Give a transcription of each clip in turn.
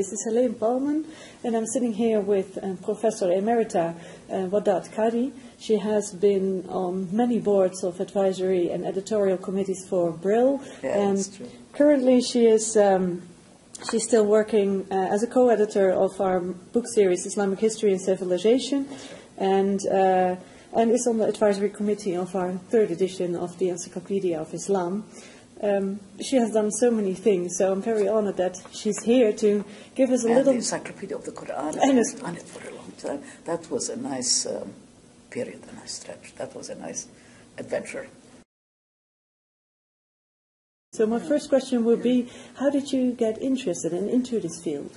This is Helene Baumann, and I'm sitting here with Professor Emerita Wadad Kadi. She has been on many boards of advisory and editorial committees for Brill. Yeah, that's true. Currently, she is she's still working as a co-editor of our book series, Islamic History and Civilization, and is on the advisory committee of our third edition of the Encyclopaedia of Islam. She has done so many things, so I'm very honored that she's here to give us a little... the Encyclopedia of the Quran, I've done it for a long time. That was a nice period, a nice stretch. That was a nice adventure. So my first question would be, how did you get interested and into this field?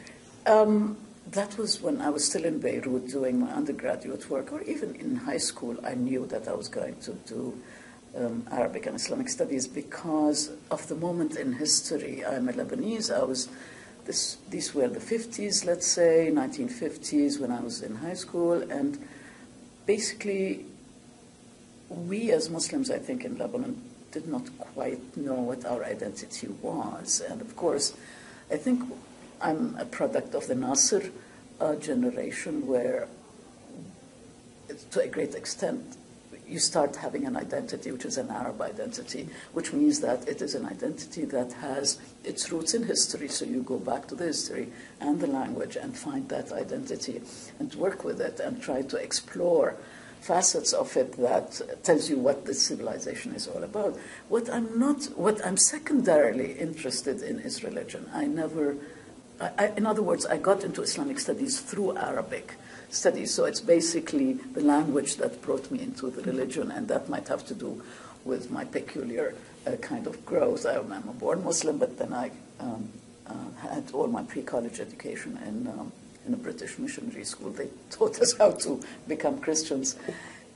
That was when I was still in Beirut doing my undergraduate work, or even in high school. I knew that I was going to do Arabic and Islamic studies because of the moment in history. I'm a Lebanese. These were the 50s, let's say, 1950s, when I was in high school. And basically, we as Muslims, I think, in Lebanon, did not quite know what our identity was. And of course, I think I'm a product of the Nasser generation, where, to a great extent, you start having an identity which is an Arab identity, which means that it is an identity that has its roots in history. So you go back to the history and the language and find that identity and work with it and try to explore facets of it that tells you what this civilization is all about. What I'm secondarily interested in is religion. In other words, I got into Islamic studies through Arabic studies, so it's basically the language that brought me into the religion, and that might have to do with my peculiar kind of growth. I'm a born Muslim, but then I had all my pre-college education in a British missionary school. They taught us how to become Christians,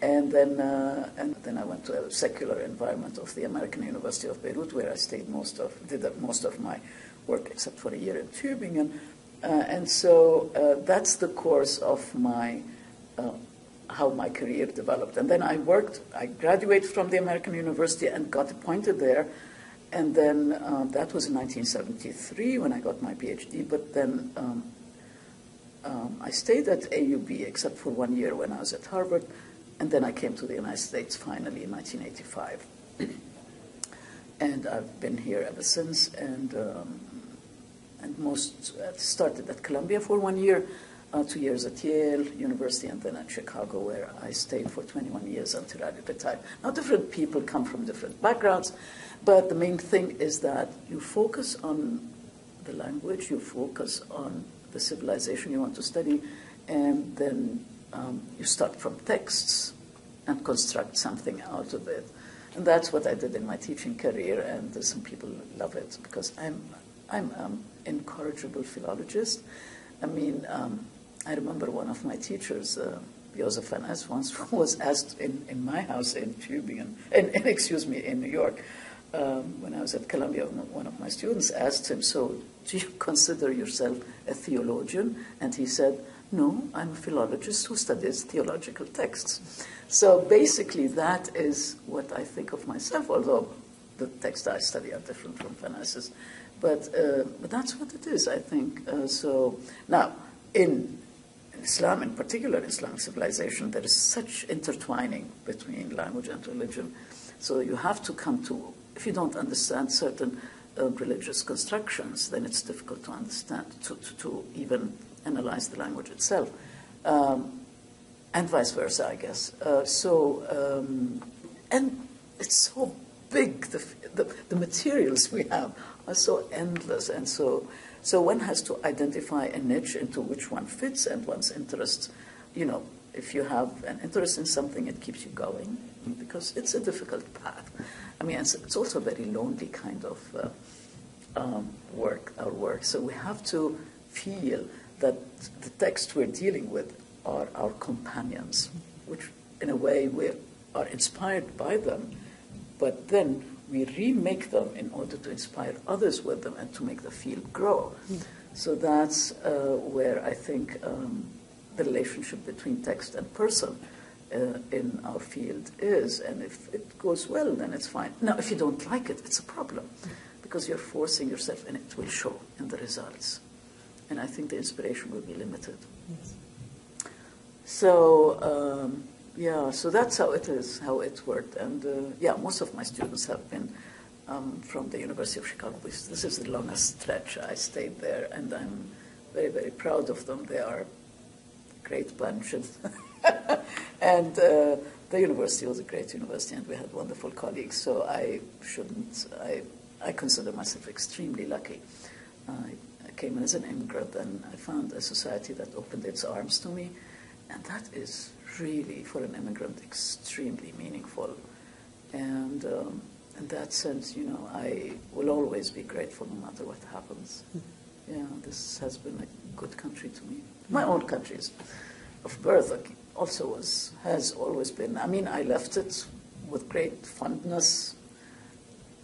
and then I went to a secular environment of the American University of Beirut, where I did most of my work, except for a year in Tübingen. And so that's the course of how my career developed. And then I graduated from the American University and got appointed there. And then that was in 1973 when I got my PhD. But then I stayed at AUB except for 1 year when I was at Harvard. And then I came to the United States finally in 1985. And I've been here ever since. And started at Columbia for 1 year, 2 years at Yale University, and then at Chicago, where I stayed for 21 years until I retired. Now, different people come from different backgrounds, but the main thing is that you focus on the language, you focus on the civilization you want to study, and then you start from texts and construct something out of it. And that's what I did in my teaching career, and some people love it because I'm an incorrigible philologist. I mean, I remember one of my teachers, Joseph Van Es, once was asked in my house in Tübingen, in New York, when I was at Columbia. One of my students asked him, "So, do you consider yourself a theologian?" And he said, "No, I'm a philologist who studies theological texts." So basically, that is what I think of myself, although the texts I study are different from Van Es's. But that's what it is, I think. So now, in Islam, in particular Islamic civilization, there is such intertwining between language and religion. So you have to come to, if you don't understand certain religious constructions, then it's difficult to understand, to even analyze the language itself. And vice versa, I guess. And it's so big, the materials we have are so endless, and so one has to identify a niche into which one fits and one's interests. You know, if you have an interest in something, it keeps you going because it's a difficult path. I mean, it's also a very lonely kind of work. So we have to feel that the text we're dealing with are our companions, which in a way we are inspired by them, but then we remake them in order to inspire others with them and to make the field grow. So that's where I think the relationship between text and person in our field is. And if it goes well, then it's fine. Now, if you don't like it, it's a problem because you're forcing yourself, and it will show in the results. and I think the inspiration will be limited. Yes. So, yeah, so that's how it is, how it worked. And yeah, most of my students have been from the University of Chicago. This is the longest stretch I stayed there, and I'm very, very proud of them. They are a great bunch. And the university was a great university, and we had wonderful colleagues. So I consider myself extremely lucky. I came in as an immigrant, and I found a society that opened its arms to me, and that is really, for an immigrant, extremely meaningful. And in that sense, you know, I will always be grateful no matter what happens. Yeah, this has been a good country to me. My own countries of birth also has always been. I mean, I left it with great fondness,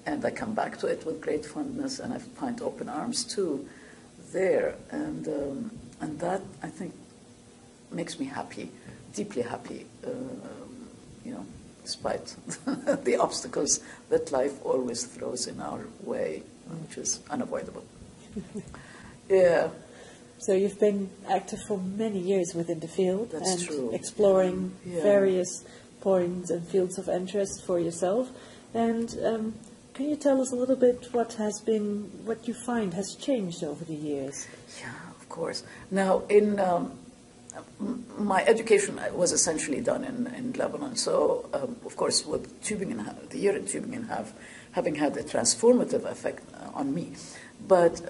and I come back to it with great fondness, and I find open arms too there, and that, I think, makes me happy, deeply happy, you know, despite the obstacles that life always throws in our way, which is unavoidable. Yeah. So you've been active for many years within the field. That's and true. Exploring Yeah. various points and fields of interest for yourself. And can you tell us a little bit what you find has changed over the years? Yeah, of course. Now, in my education was essentially done in Lebanon. So, of course, with the year in Tübingen having had a transformative effect on me, but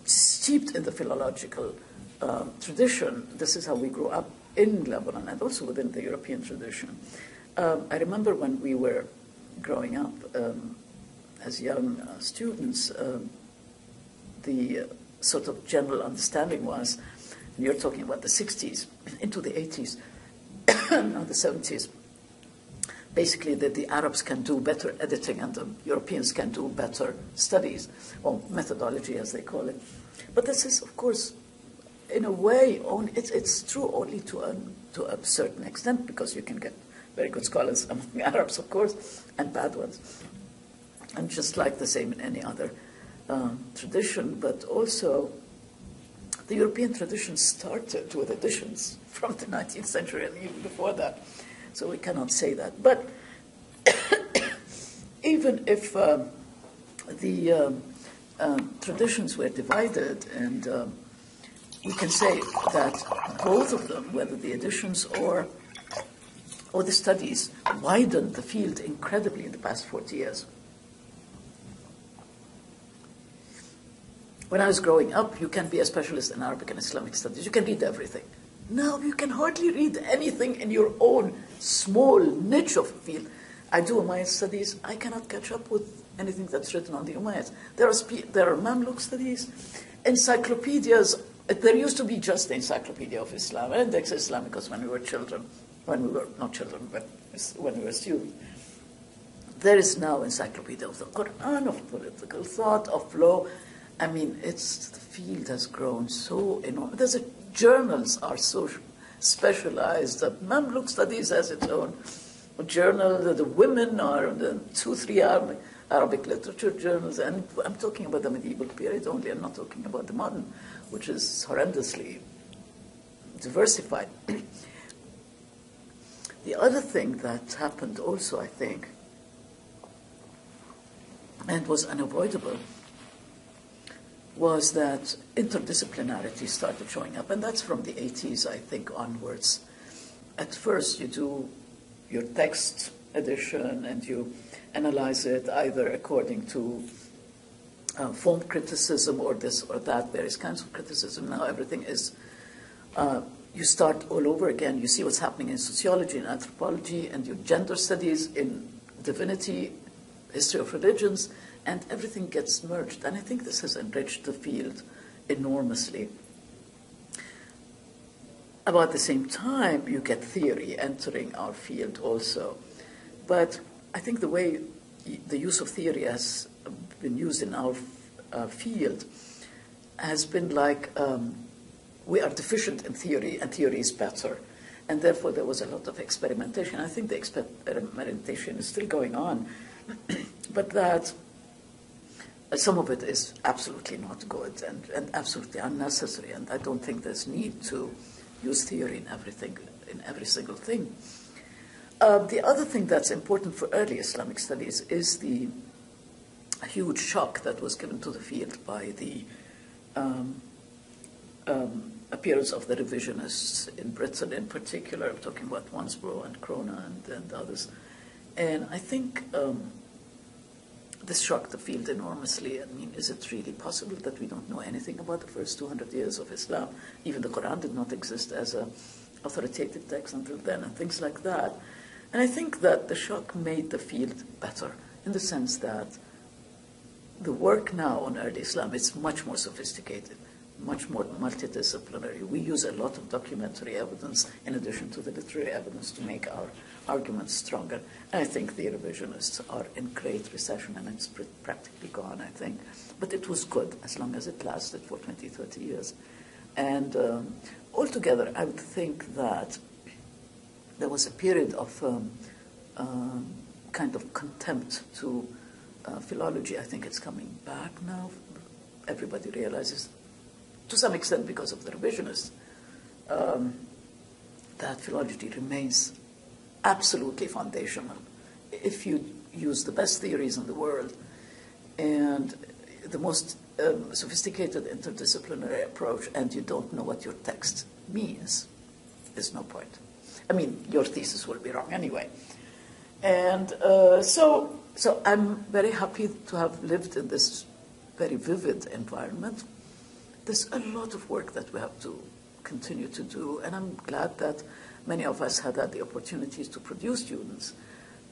steeped in the philological tradition, this is how we grew up in Lebanon and also within the European tradition. I remember when we were growing up as young students, the sort of general understanding was, and you're talking about the 60s, into the 80s, and the 70s, basically that the Arabs can do better editing and the Europeans can do better studies, or methodology as they call it. But this is, of course, in a way, it's true only to a certain extent, because you can get very good scholars among Arabs, of course, and bad ones. And just like the same in any other tradition, but also the European tradition started with additions from the 19th century and even before that. So we cannot say that. But even if the traditions were divided, and we can say that both of them, whether the additions or the studies, widened the field incredibly in the past 40 years. When I was growing up, you can be a specialist in Arabic and Islamic studies. You can read everything. Now you can hardly read anything in your own small niche of field. I do Umayyad studies. I cannot catch up with anything that's written on the Umayyads. There are Mamluk studies, encyclopedias. There used to be just the Encyclopaedia of Islam and Index Islamicus when we were children. When we were not children, but when we were students. There is now Encyclopedia of the Quran, of political thought, of law. I mean, the field has grown so enormous. Journals are so specialized that Mamluk studies has its own journal. The women are the 2-3 Arabic literature journals. And I'm talking about the medieval period only. I'm not talking about the modern, which is horrendously diversified. The other thing that happened also, I think, and was unavoidable, was that interdisciplinarity started showing up, and that's from the 80s, I think, onwards. At first, you do your text edition, and you analyze it either according to form criticism or this or that, various kinds of criticism. Now everything is, you start all over again. You see what's happening in sociology and anthropology, and your gender studies, in divinity, history of religions, and everything gets merged. And I think this has enriched the field enormously. About the same time, you get theory entering our field also. But I think the way the use of theory has been used in our field has been like, we are deficient in theory, and theory is better. And therefore, there was a lot of experimentation. I think the experimentation is still going on. But that Some of it is absolutely not good and absolutely unnecessary, and I don't think there's need to use theory in everything, in every single thing. The other thing that's important for early Islamic studies is the huge shock that was given to the field by the appearance of the revisionists in Britain in particular. I'm talking about Wansbrough and Krona and others. And I think this shocked the field enormously. I mean, is it really possible that we don't know anything about the first 200 years of Islam? Even the Quran did not exist as an authoritative text until then, and things like that. And I think that the shock made the field better, in the sense that the work now on early Islam is much more sophisticated, much more multidisciplinary. We use a lot of documentary evidence in addition to the literary evidence to make our arguments stronger. And I think the revisionists are in great recession, and it's practically gone, I think. But it was good as long as it lasted for 20, 30 years. And altogether, I would think that there was a period of kind of contempt to philology. I think it's coming back now. Everybody realizes, to some extent because of the revisionists, that philology remains absolutely foundational. If you use the best theories in the world and the most sophisticated interdisciplinary approach, and you don't know what your text means, there's no point. I mean, your thesis will be wrong anyway. And so I'm very happy to have lived in this very vivid environment. There's a lot of work that we have to continue to do, and I'm glad that many of us had the opportunities to produce students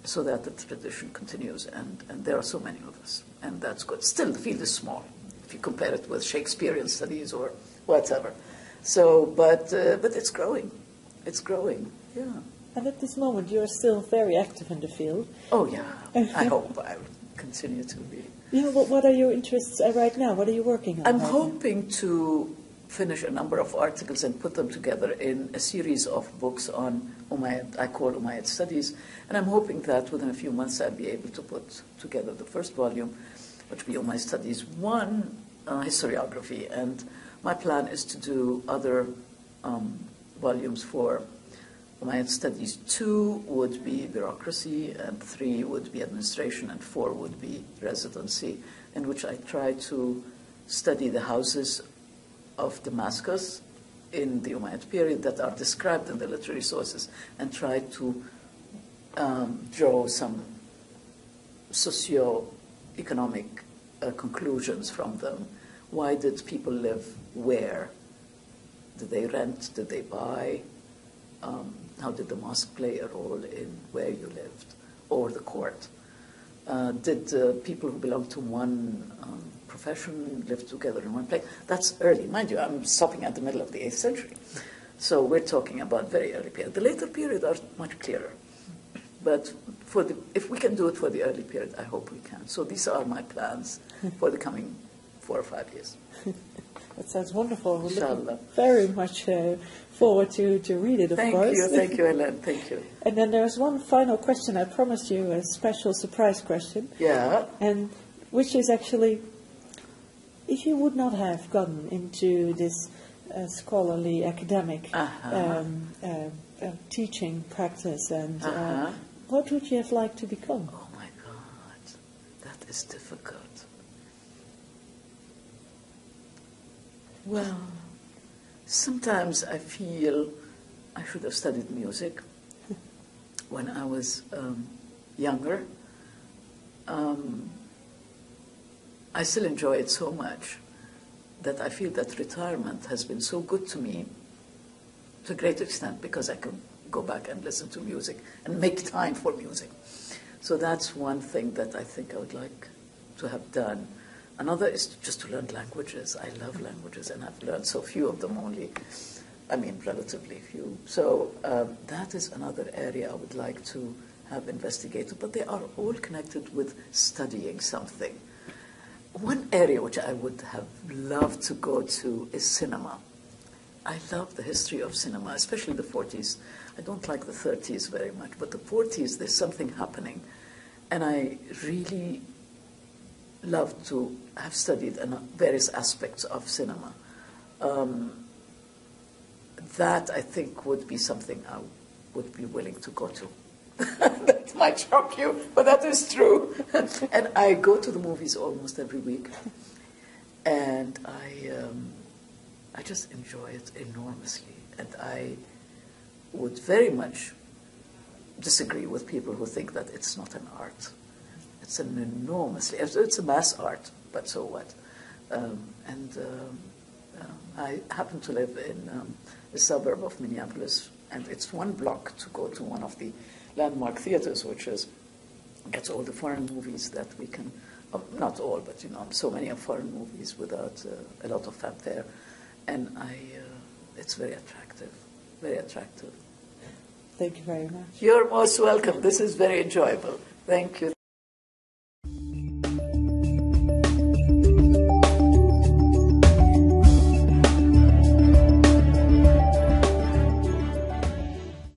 so that the tradition continues, and there are so many of us, and that's good. Still, the field is small if you compare it with Shakespearean studies or whatever. So, but it's growing. It's growing, yeah. And at this moment, you're still very active in the field. Oh, yeah. I hope I will continue to be. Yeah, what are your interests right now? What are you working on? I'm hoping to finish a number of articles and put them together in a series of books on Umayyad, I call Umayyad Studies. And I'm hoping that within a few months I'll be able to put together the first volume, which will be Umayyad Studies 1, historiography. And my plan is to do other volumes for Umayyad Studies. 2 would be bureaucracy, and 3 would be administration, and 4 would be residency, in which I try to study the houses of Damascus in the Umayyad period that are described in the literary sources, and try to draw some socio-economic conclusions from them. Why did people live where? Did they rent? Did they buy? How did the mosque play a role in where you lived, or the court? Did people who belonged to one profession live together in one place? That's early. Mind you, I'm stopping at the middle of the 8th century. So we're talking about very early period. The later period are much clearer. But if we can do it for the early period, I hope we can. So these are my plans for the coming 4 or 5 years. That sounds wonderful. We're Inshallah. looking very much forward to read it, of course. Thank you, Helen, thank you. And then there's one final question. I promised you a special surprise question. Yeah. And which is actually, if you would not have gotten into this scholarly academic teaching practice, and what would you have liked to become? Oh my God, that is difficult. Well, sometimes I feel I should have studied music when I was younger. I still enjoy it so much that I feel that retirement has been so good to me to a great extent, because I can go back and listen to music and make time for music. So that's one thing that I think I would like to have done. Another is just to learn languages. I love languages, and I've learned so few of them only. I mean, relatively few. So that is another area I would like to have investigated, but they are all connected with studying something. One area which I would have loved to go to is cinema. I love the history of cinema, especially the 40s. I don't like the 30s very much, but the 40s, there's something happening. And I really loved to have studied various aspects of cinema. That, I think, would be something I would be willing to go to. That might shock you, but that is true. And I go to the movies almost every week, and I just enjoy it enormously. And I would very much disagree with people who think that it's not an art. It's an enormously, it's a mass art, but so what? I happen to live in a suburb of Minneapolis, and it's 1 block to go to one of the landmark theaters, which gets all the foreign movies that we can, not all, but so many of foreign movies without a lot of fanfare, and it's very attractive, very attractive. Thank you very much. You're most welcome. This is very enjoyable. Thank you.